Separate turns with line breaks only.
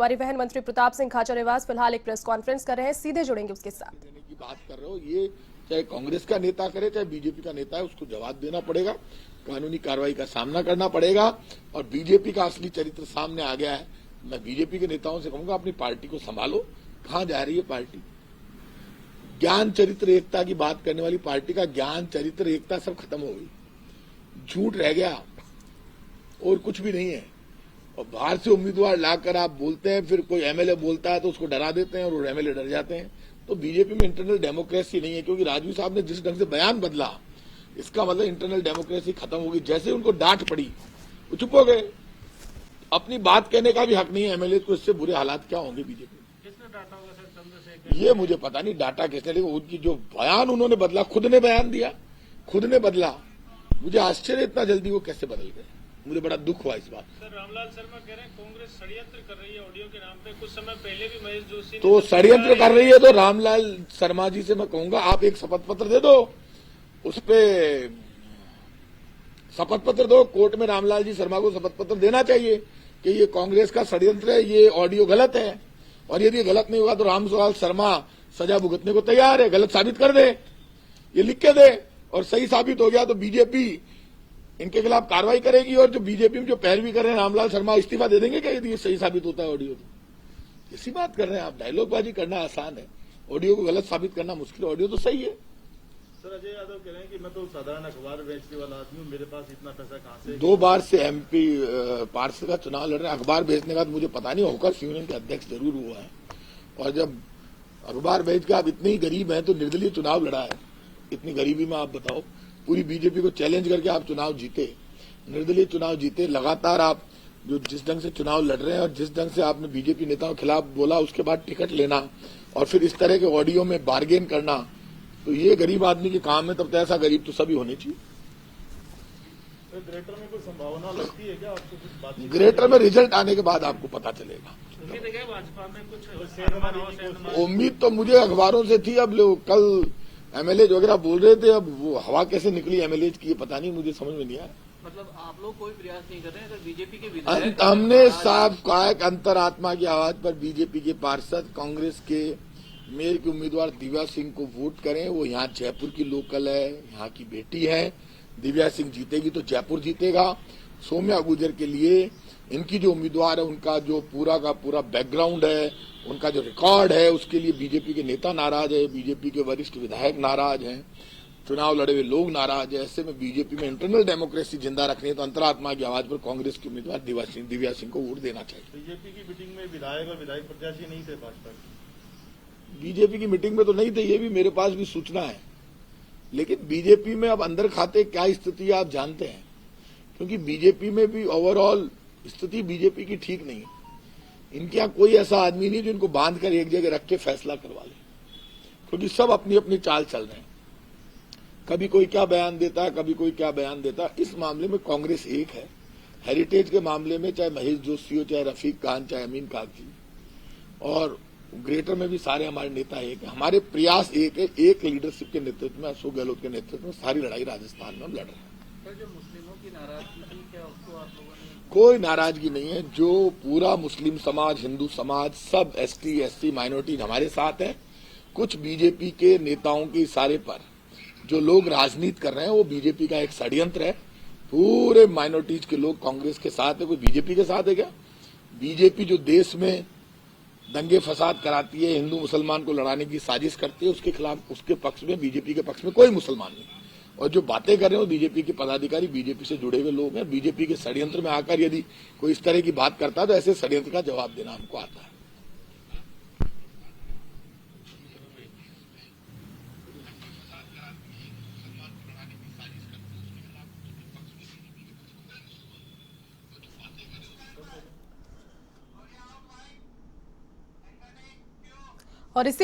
हमारी बहन मंत्री प्रताप सिंह खाचरियावास फिलहाल एक प्रेस कॉन्फ्रेंस कर रहे हैं, सीधे जुड़ेंगे उसके साथ।
देने की बात कर रहे हो, ये चाहे कांग्रेस का नेता करे चाहे बीजेपी का नेता है, उसको जवाब देना पड़ेगा, कानूनी कार्रवाई का सामना करना पड़ेगा। और बीजेपी का असली चरित्र सामने आ गया है। मैं बीजेपी के नेताओं से कहूंगा, अपनी पार्टी को संभालो। कहां जा रही है पार्टी? ज्ञान चरित्र एकता की बात करने वाली पार्टी का ज्ञान चरित्र एकता सब खत्म हो गई, झूठ रह गया और कुछ भी नहीं है। और बाहर से उम्मीदवार लाकर आप बोलते हैं, फिर कोई एमएलए बोलता है तो उसको डरा देते हैं और वो एमएलए डर जाते हैं। तो बीजेपी में इंटरनल डेमोक्रेसी नहीं है, क्योंकि राजवी साहब ने जिस ढंग से बयान बदला, इसका मतलब इंटरनल डेमोक्रेसी खत्म होगी। जैसे उनको डांट पड़ी वो चुप हो गए। अपनी बात कहने का भी हक नहीं है एमएलए को। इससे बुरे हालात क्या होंगे बीजेपी में? ये मुझे पता नहीं डाटा किसने, लेकिन उनकी जो बयान उन्होंने बदला, खुद ने बयान दिया, खुद ने बदला। मुझे आश्चर्य, इतना जल्दी वो कैसे बदल गए। मुझे बड़ा दुख हुआ इस बात।
सर, रामलाल शर्मा कह रहे हैं कांग्रेस षड्यंत्र कर रही है ऑडियो के नाम पे। कुछ समय पहले भी महेश जोशी
तो षड्यंत्र कर रही है तो रामलाल शर्मा जी से मैं कहूंगा, आप एक शपथ पत्र दे दो, उस पे शपथ पत्र दो। कोर्ट में रामलाल जी शर्मा को शपथ पत्र देना चाहिए कि ये कांग्रेस का षड्यंत्र है, ये ऑडियो गलत है। और यदि गलत नहीं होगा तो रामलाल शर्मा सजा भुगतने को तैयार है, गलत साबित कर दे, ये लिख के दे। और सही साबित हो गया तो बीजेपी इनके खिलाफ कार्रवाई करेगी। और जो बीजेपी में जो पैरवी कर रहे हैं रामलाल शर्मा, इस्तीफा दे देंगे क्या यदि ये सही साबित होता है ऑडियो? तो इसी बात कर रहे हैं आप। डायलॉगबाजी करना आसान है, ऑडियो को गलत साबित करना मुश्किल। ऑडियो तो सही है।
सर, अजय यादव कह रहे हैं कि मैं तो साधारण अखबार बेचने वाला आदमी हूँ, मेरे पास इतना पैसा कहाँ से?
2 बार से एमपी पार्षद का चुनाव लड़ रहे हैं। अखबार बेचने का तो मुझे पता नहीं, होकर यूनियन के अध्यक्ष जरूर हुआ है। और जब अखबार बेच के आप इतने ही गरीब हैं तो निर्दलीय चुनाव लड़ा है। इतनी गरीबी में आप बताओ, पूरी बीजेपी को चैलेंज करके आप चुनाव जीते, निर्दलीय चुनाव जीते। लगातार आप जो जिस ढंग से चुनाव लड़ रहे हैं और जिस ढंग से आपने बीजेपी नेताओं के खिलाफ बोला, उसके बाद टिकट लेना और फिर इस तरह के ऑडियो में बार्गेन करना, तो ये गरीब आदमी के काम है। तब तो ऐसा गरीब तो सभी होने चाहिए।
ग्रेटर में कोई संभावना लगती है क्या आपको? कुछ बात
ग्रेटर में रिजल्ट आने के बाद आपको पता चलेगा।
उम्मीद है क्या भाजपा में कुछ?
उम्मीद तो मुझे अखबारों से थी। अब लोग कल एमएलए वगैरह बोल रहे थे, अब वो हवा कैसे निकली एमएलए की पता नहीं, मुझे समझ में नहीं आया।
मतलब आप लोग कोई प्रयास नहीं कर रहे हैं? अगर बीजेपी के विधायक
हमने साफ कहा है कि अंतरात्मा की आवाज पर बीजेपी के पार्षद कांग्रेस के मेयर के उम्मीदवार दिव्या सिंह को वोट करें। वो यहाँ जयपुर की लोकल है, यहाँ की बेटी है। दिव्या सिंह जीतेगी तो जयपुर जीतेगा। सौम्या गुर्जर के लिए इनकी जो उम्मीदवार है, उनका जो पूरा का पूरा बैकग्राउंड है, उनका जो रिकॉर्ड है, उसके लिए बीजेपी के नेता नाराज है, बीजेपी के वरिष्ठ विधायक नाराज हैं, चुनाव लड़े हुए लोग नाराज है। ऐसे में बीजेपी में इंटरनल डेमोक्रेसी जिंदा रखनी है तो अंतरात्मा की आवाज पर कांग्रेस के उम्मीदवार दिव्या सिंह को वोट देना चाहिए।
बीजेपी की मीटिंग में विधायक और विधायक प्रत्याशी नहीं थे भाजपा?
बीजेपी की मीटिंग में तो नहीं थे, ये भी मेरे पास भी सूचना है। लेकिन बीजेपी में अब अंदर खाते क्या स्थिति है आप जानते हैं, क्योंकि बीजेपी में भी ओवरऑल स्थिति बीजेपी की ठीक नहीं है। इनके यहाँ कोई ऐसा आदमी नहीं जो इनको बांध कर एक जगह रख के फैसला करवा ले, क्योंकि सब अपनी अपनी चाल चल रहे हैं। कभी कोई क्या बयान देता है, कभी कोई क्या बयान देता है। इस मामले में कांग्रेस एक है। हेरिटेज के मामले में चाहे महेश जोशी हो, चाहे रफीक खान, चाहे अमीन कागजी, और ग्रेटर में भी सारे हमारे नेता एक है। हमारे प्रयास एक है, एक लीडरशिप के नेतृत्व में, अशोक गहलोत के नेतृत्व में सारी लड़ाई राजस्थान में हम लड़ रहे हैं।
जो मुस्लिमों की नाराजगी थी, क्या उसको आप लोगों ने?
कोई नाराजगी नहीं है। जो पूरा मुस्लिम समाज, हिंदू समाज, सब एसटी एससी माइनॉरिटी हमारे साथ है। कुछ बीजेपी के नेताओं के इशारे पर जो लोग राजनीति कर रहे हैं वो बीजेपी का एक षड्यंत्र है। पूरे माइनॉरिटीज के लोग कांग्रेस के साथ है, कोई बीजेपी के साथ है क्या? बीजेपी जो देश में दंगे फसाद कराती है, हिंदू मुसलमान को लड़ाने की साजिश करती है, उसके खिलाफ, उसके पक्ष में, बीजेपी के पक्ष में कोई मुसलमान नहीं। और जो बातें कर रहे हैं वो बीजेपी के पदाधिकारी, बीजेपी से जुड़े हुए लोग हैं। बीजेपी के षड्यंत्र में आकर यदि कोई इस तरह की बात करता है तो ऐसे षड्यंत्र का जवाब देना हमको आता है।
और इसी